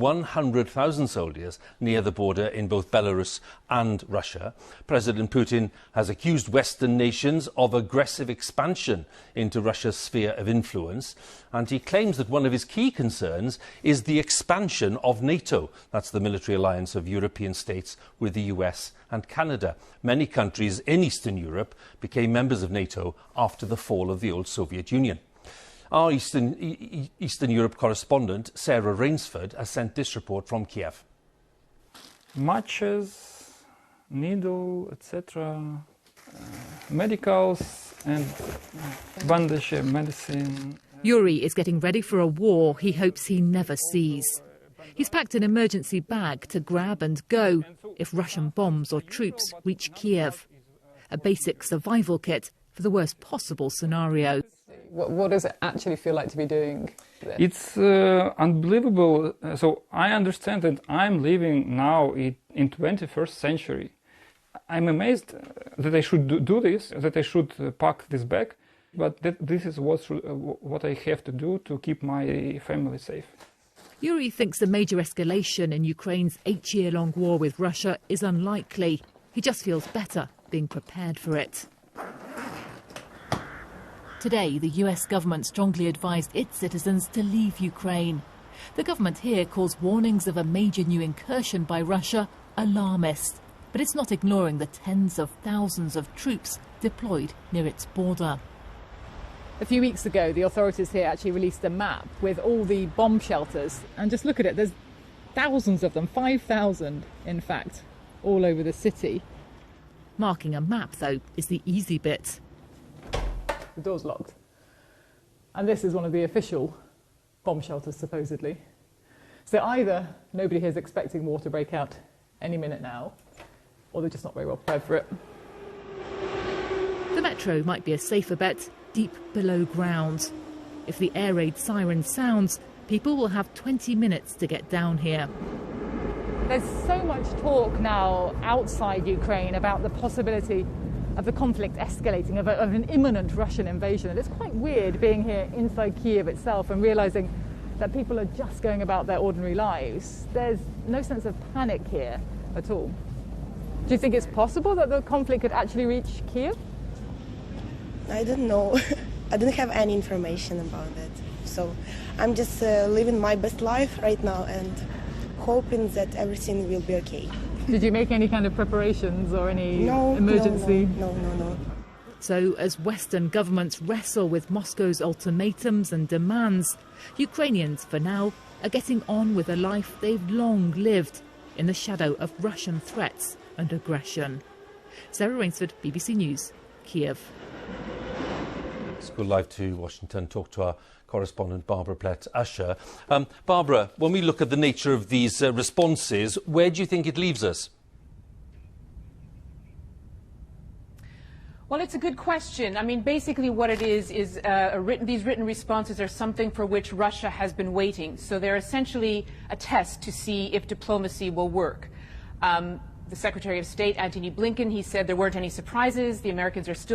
100,000 soldiers near the border in both Belarus and Russia. President Putin has accused Western nations of aggressive expansion into Russia's sphere of influence, and he claims that one of his key concerns is the expansion of NATO. That's the military alliance of European states with the US and Canada. Many countries in Eastern Europe became members of NATO after the fall of the old Soviet Union. Our Eastern Europe correspondent, Sarah Rainsford, has sent this report from Kiev. Matches, needle, etc., medicals and bandage, medicine. Yuri is getting ready for a war he hopes he never sees. He's packed an emergency bag to grab and go if Russian bombs or troops reach Kiev. A basic survival kit for the worst possible scenario. What does it actually feel like to be doing this? It's unbelievable. So I understand that I'm living now in 21st century. I'm amazed that I should do this, that I should pack this bag, but this is what I have to do to keep my family safe. Yuri thinks a major escalation in Ukraine's 8-year-long war with Russia is unlikely. He just feels better being prepared for it. Today, the US government strongly advised its citizens to leave Ukraine. The government here calls warnings of a major new incursion by Russia alarmist, but it's not ignoring the tens of thousands of troops deployed near its border. A few weeks ago, the authorities here actually released a map with all the bomb shelters. And just look at it, there's thousands of them, 5,000 in fact, all over the city. Marking a map, though, is the easy bit. The door's locked. And this is one of the official bomb shelters, supposedly. So either nobody here is expecting war to break out any minute now, or they're just not very well prepared for it. The metro might be a safer bet deep below ground. If the air raid siren sounds, people will have 20 minutes to get down here. There's so much talk now outside Ukraine about the possibility of the conflict escalating, of an imminent Russian invasion. And it's quite weird being here inside Kiev itself and realising that people are just going about their ordinary lives. There's no sense of panic here at all. Do you think it's possible that the conflict could actually reach Kiev? I don't know. I don't have any information about it. So I'm just living my best life right now and hoping that everything will be okay. Did you make any kind of preparations or any emergency? No. So as Western governments wrestle with Moscow's ultimatums and demands, Ukrainians, for now, are getting on with a life they've long lived in the shadow of Russian threats and aggression. Sarah Rainsford, BBC News, Kiev. Let's go live to Washington, talk to our correspondent Barbara Plett-Usher. Barbara, when we look at the nature of these responses, where do you think it leaves us? Well, it's a good question. I mean, basically what it is these written responses are something for which Russia has been waiting. So they're essentially a test to see if diplomacy will work. The Secretary of State, Antony Blinken, he said there weren't any surprises. The Americans are still